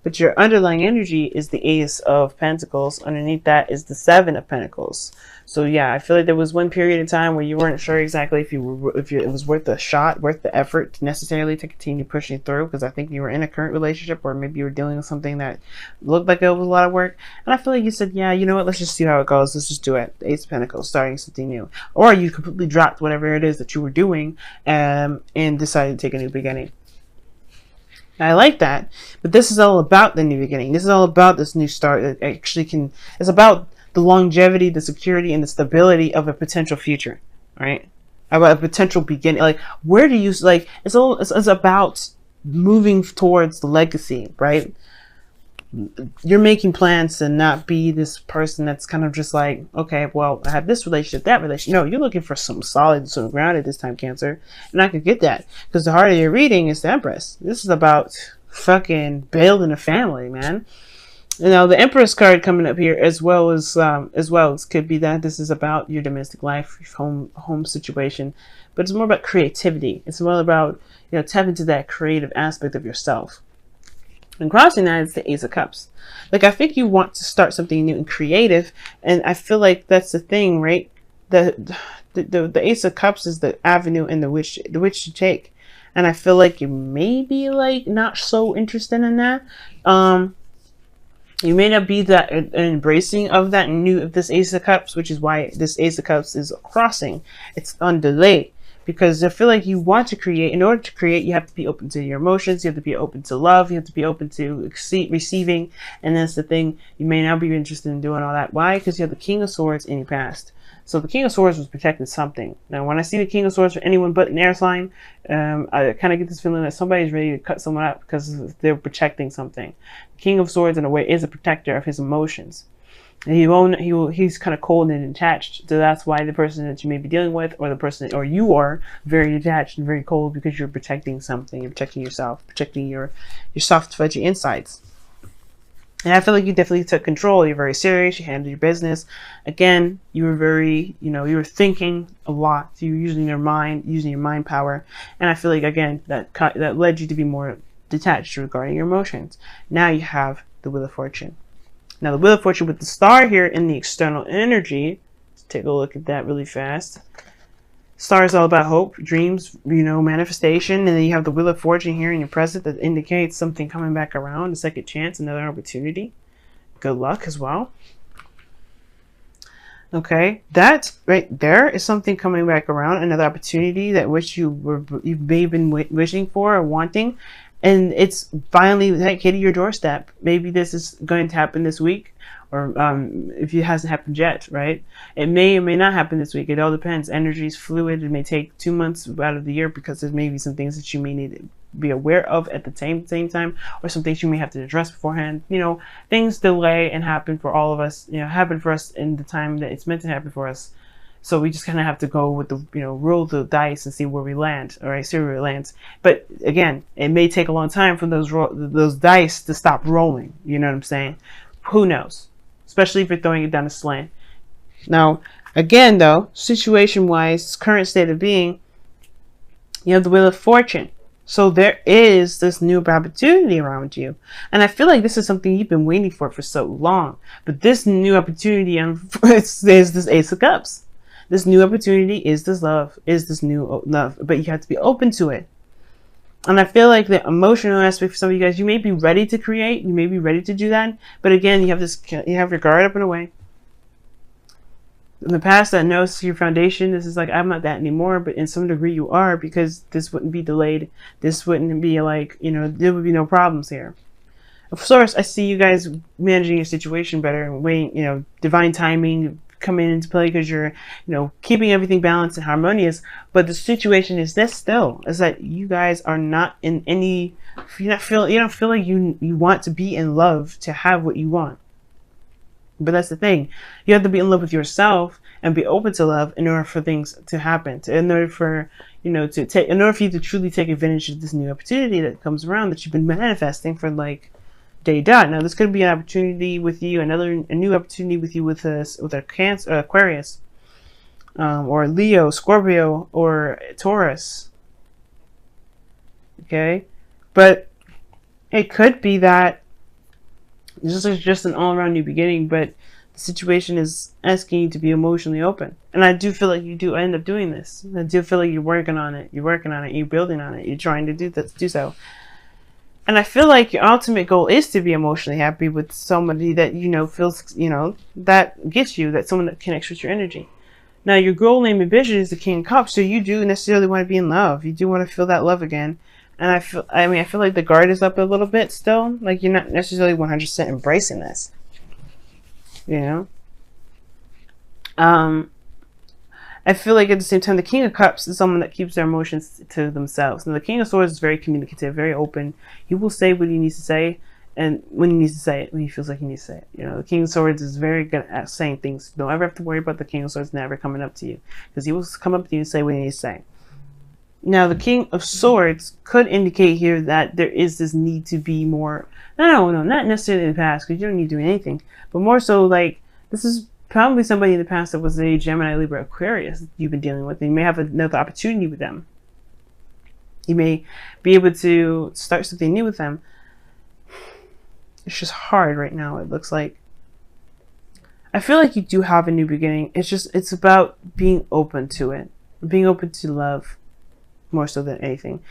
but your underlying energy is the Ace of Pentacles. Underneath that is the Seven of Pentacles. So yeah, I feel like there was one period of time where you weren't sure exactly if it was worth the shot, worth the effort necessarily to continue pushing through, because I think you were in a current relationship, or maybe you were dealing with something that looked like it was a lot of work. And I feel like you said, yeah, you know what, let's just see how it goes. Let's just do it. The Ace of Pentacles, starting something new. Or you completely dropped whatever it is that you were doing and decided to take a new beginning. I like that, but this is all about the new beginning. This is all about this new start that actually can, it's about the longevity, the security, and the stability of a potential future, right? About a potential beginning. Like, where do you, like, it's about moving towards the legacy, right? You're making plans to not be this person that's kind of just like, okay, well, I have this relationship, that relationship. No, you're looking for some solid, some grounded this time, Cancer. And I could get that, because the heart of your reading is the Empress. This is about fucking building a family, man. You know, the Empress card coming up here, as well as could be that this is about your domestic life, your home situation, but it's more about creativity. It's more about, you know, tap into that creative aspect of yourself. And crossing that is the Ace of Cups. Like, I think you want to start something new and creative, and I feel like that's the thing, right? The Ace of Cups is the avenue and the which to take. And I feel like you may be like not so interested in that. You may not be that embracing of that new of this Ace of Cups, which is why this Ace of Cups is crossing. It's on delay. Because I feel like you want to create. In order to create, you have to be open to your emotions. You have to be open to love. You have to be open to receiving. And that's the thing. You may not be interested in doing all that. Why? Because you have the King of Swords in your past. So the King of Swords was protecting something. Now, when I see the King of Swords for anyone but an air sign, I kind of get this feeling that somebody's ready to cut someone up because they're protecting something. The King of Swords, in a way, is a protector of his emotions. And he's kind of cold and detached, so that's why the person that you may be dealing with, or you are very detached and very cold, because you're protecting something. You're protecting yourself, protecting your soft, fudgy insides. And I feel like you definitely took control. You're very serious. You handled your business. Again, you were very, you were thinking a lot. So you were using your mind power. And I feel like, again, that led you to be more detached regarding your emotions. Now you have the Wheel of Fortune. Now, the Wheel of Fortune with the star here in the external energy. Let's take a look at that really fast. Star is all about hope, dreams, manifestation. And then you have the Wheel of Fortune here in your present that indicates something coming back around, a second chance, another opportunity. Good luck as well. Okay, that right there is something coming back around, another opportunity that you may have been wishing for or wanting. And it's finally hitting your doorstep. Maybe this is going to happen this week, or if it hasn't happened yet, right? It may or may not happen this week. It all depends. Energy is fluid. It may take 2 months out of the year, because there may be some things that you may need to be aware of at the same time, or some things you may have to address beforehand. Things delay and happen for all of us. Happen for us in the time that it's meant to happen for us. So we just kind of have to go with the, roll the dice and see where we land, all right, see where it lands. But again, it may take a long time for those dice to stop rolling. You know what I'm saying? Who knows? Especially if you're throwing it down a slant. Now, again, though, situation-wise, current state of being, you have the Wheel of Fortune. So there is this new opportunity around you. And I feel like this is something you've been waiting for so long. But this new opportunity is this Ace of Cups. This new opportunity is this new love, but you have to be open to it. And I feel like the emotional aspect for some of you guys, you may be ready to create, you may be ready to do that, but again, you have your guard up and away. In the past, that knows your foundation. This is like, I'm not that anymore, but in some degree you are, because this wouldn't be delayed. This wouldn't be like, there would be no problems here. Of course, I see you guys managing your situation better and waiting, divine timing coming into play, because you're keeping everything balanced and harmonious. But the situation is this still, is that you guys are not in any, you don't feel like you want to be in love to have what you want. But that's the thing, you have to be in love with yourself and be open to love in order for things to happen, in order for you to truly take advantage of this new opportunity that comes around, that you've been manifesting for like day dot. Now, this could be an opportunity with you, a new opportunity with you with a Cancer, Aquarius, or Leo, Scorpio, or Taurus. Okay, but it could be that This is just an all-around new beginning, but the situation is asking you to be emotionally open. And I do feel like you do end up doing this. I do feel like you're working on it. You're working on it. You're building on it. You're trying to do so. And I feel like your ultimate goal is to be emotionally happy with somebody that, you know, feels, you know, that gets you, that someone that connects with your energy. Now, your goal, name, and vision is the King of Cups, so you do necessarily want to be in love. You do want to feel that love again. And I feel like the guard is up a little bit still. Like, you're not necessarily 100% embracing this. You know? I feel like at the same time, the King of Cups is someone that keeps their emotions to themselves. And the King of Swords is very communicative, very open. He will say what he needs to say, and when he needs to say it, when he feels like he needs to say it. You know, the King of Swords is very good at saying things. Don't ever have to worry about the King of Swords never coming up to you, because he will come up to you and say what he needs to say. Now, the King of Swords could indicate here that there is this need to be more, no, not necessarily in the past, because you don't need to do anything, but more so like, this is probably somebody in the past that was a Gemini, Libra, Aquarius you've been dealing with. And you may have another opportunity with them. You may be able to start something new with them. It's just hard right now, it looks like. I feel like you do have a new beginning. It's about being open to it. Being open to love more so than anything.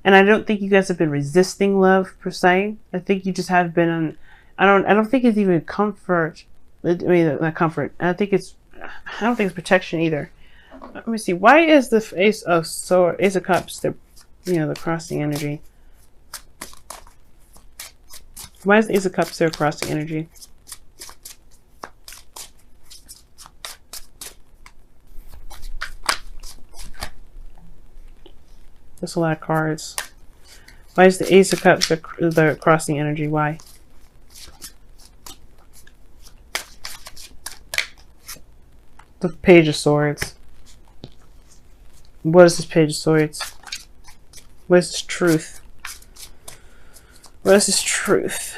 And I don't think you guys have been resisting love per se. I think you just have been on, I don't think it's even comfort. I mean, not comfort. I don't think it's protection either. Let me see. Why is the Ace of Cups, the crossing energy? Why is the Ace of Cups there crossing energy? There's a lot of cards. Why is the Ace of Cups the crossing energy? Why? The Page of Swords. What is this Page of Swords? What is this truth? What is this truth?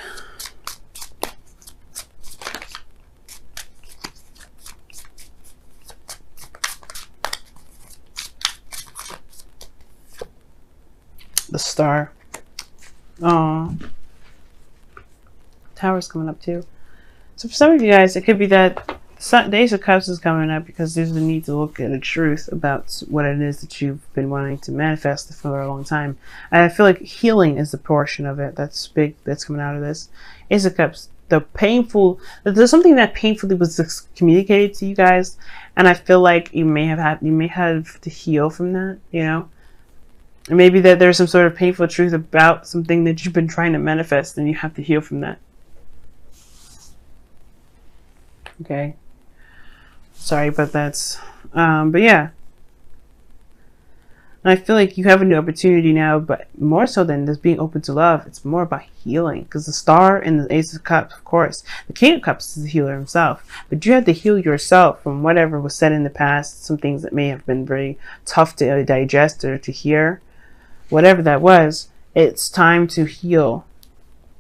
The Star. Oh, Tower's coming up too. So for some of you guys, it could be that the Ace of Cups is coming up because there's the need to look at the truth about what it is that you've been wanting to manifest for a long time. And I feel like healing is the portion of it that's big, that's coming out of this. Ace of Cups, there's something that painfully was communicated to you guys, and I feel like you may have to heal from that, you know? And maybe that there's some sort of painful truth about something that you've been trying to manifest, and you have to heal from that. Okay. Sorry, but that's, but yeah. And I feel like you have a new opportunity now, but more so than just being open to love, it's more about healing. Because the Star and the Ace of Cups, of course, the King of Cups is the healer himself. But you have to heal yourself from whatever was said in the past, some things that may have been very tough to digest or to hear. Whatever that was, it's time to heal.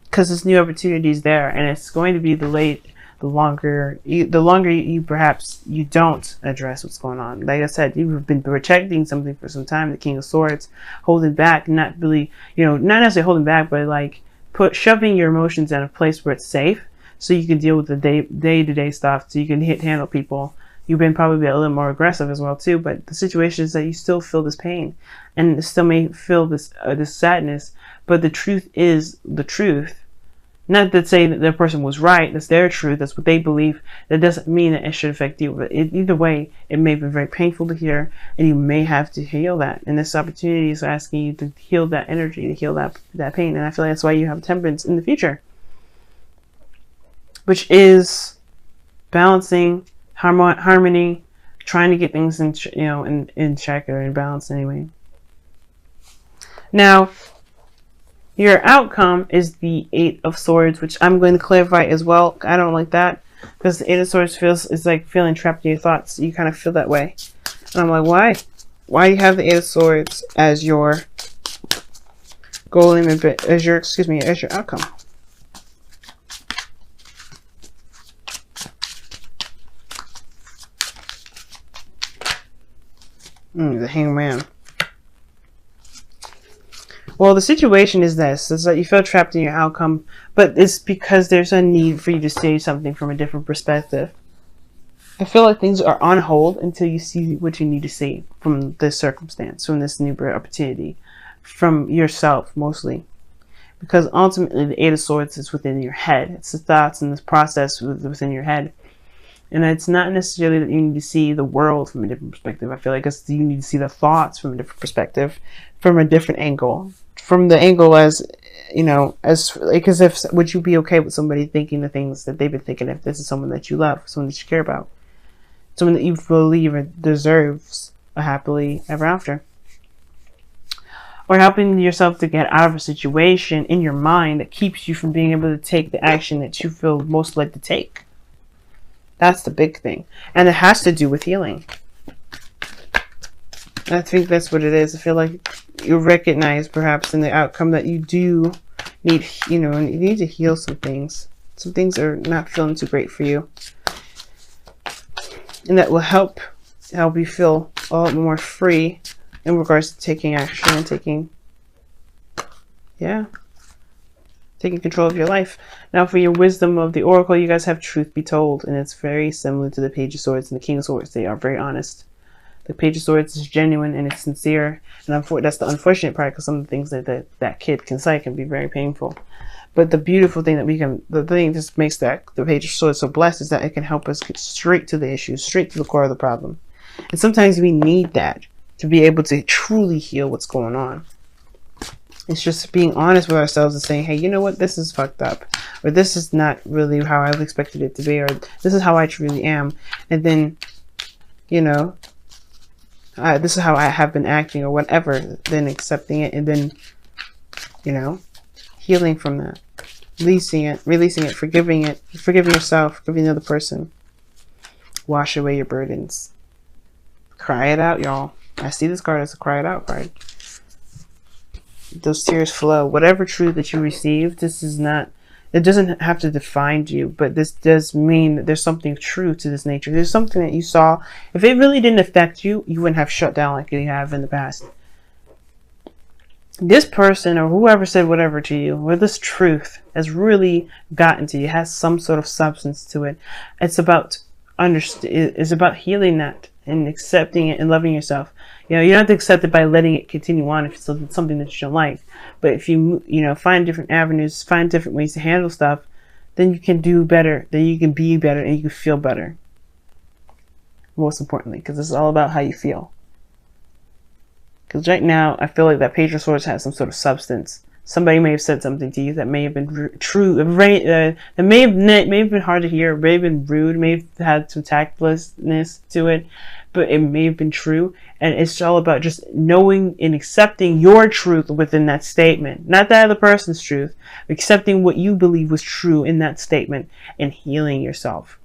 Because this new opportunity is there, and it's going to be delayed. The longer you perhaps you don't address what's going on. Like I said, you've been protecting something for some time. The King of Swords, holding back, not really, not necessarily holding back, but like shoving your emotions in a place where it's safe, so you can deal with the day-to-day stuff, so you can handle people. You've been probably a little more aggressive as well too, but the situation is that you still feel this pain, and still may feel this sadness. But the truth is the truth. Not to say that the person was right, that's their truth, that's what they believe. That doesn't mean that it should affect you. But either way, it may be very painful to hear, and you may have to heal that. And this opportunity is asking you to heal that energy, to heal that pain. And I feel like that's why you have Temperance in the future, which is balancing, harmony, trying to get things in, in check or in balance anyway. Now, your outcome is the Eight of Swords, which I'm going to clarify as well. I don't like that, because the Eight of Swords is like feeling trapped in your thoughts. You kind of feel that way. And I'm like, why? Why do you have the Eight of Swords as your goal limit, as your outcome? The Hangman. Well, the situation is this: is that you feel trapped in your outcome, but it's because there's a need for you to see something from a different perspective. I feel like things are on hold until you see what you need to see from this circumstance, from this new opportunity, from yourself mostly. Because ultimately, the Eight of Swords is within your head. It's the thoughts and this process within your head. And it's not necessarily that you need to see the world from a different perspective. I feel like you need to see the thoughts from a different perspective, from a different angle. From the angle as, as if, would you be okay with somebody thinking the things that they've been thinking if this is someone that you love, someone that you care about, someone that you believe deserves a happily ever after? Or helping yourself to get out of a situation in your mind that keeps you from being able to take the action that you feel most led to take. That's the big thing. And it has to do with healing. I think that's what it is. I feel like you recognize perhaps in the outcome that you do need, you need to heal some things. Some things are not feeling too great for you. And that will help you feel a lot more free in regards to taking action and taking control of your life. Now for your wisdom of the Oracle, you guys have Truth Be Told, and it's very similar to the Page of Swords and the King of Swords. They are very honest. The Page of Swords is genuine and it's sincere, and that's the unfortunate part, because some of the things that kid can say can be very painful. But the beautiful thing the thing that just makes the Page of Swords so blessed is that it can help us get straight to the issue, straight to the core of the problem. And sometimes we need that to be able to truly heal what's going on. It's just being honest with ourselves and saying, hey, you know what, this is fucked up, or this is not really how I expected it to be, or this is how I truly am, and then, this is how I have been acting, or whatever, then accepting it, and then, healing from that, releasing it, forgiving yourself, forgiving the other person. Wash away your burdens. Cry it out, y'all. I see this card as a cry it out card. Those tears flow. Whatever truth that you receive, it doesn't have to define you, but this does mean that there's something true to this nature. There's something that you saw. If it really didn't affect you, you wouldn't have shut down like you have in the past. This person or whoever said whatever to you, or this truth has really gotten to you, has some sort of substance to it. It's about healing that and accepting it and loving yourself. You don't have to accept it by letting it continue on if it's something that you don't like. But if you find different avenues, find different ways to handle stuff, then you can do better, then you can be better, and you can feel better. Most importantly, because it's all about how you feel. Because right now, I feel like that Page of Swords has some sort of substance. Somebody may have said something to you that may have been true, that may have been hard to hear, may have been rude, may have had some tactlessness to it, but it may have been true. And it's all about just knowing and accepting your truth within that statement, not that other person's truth, accepting what you believe was true in that statement and healing yourself.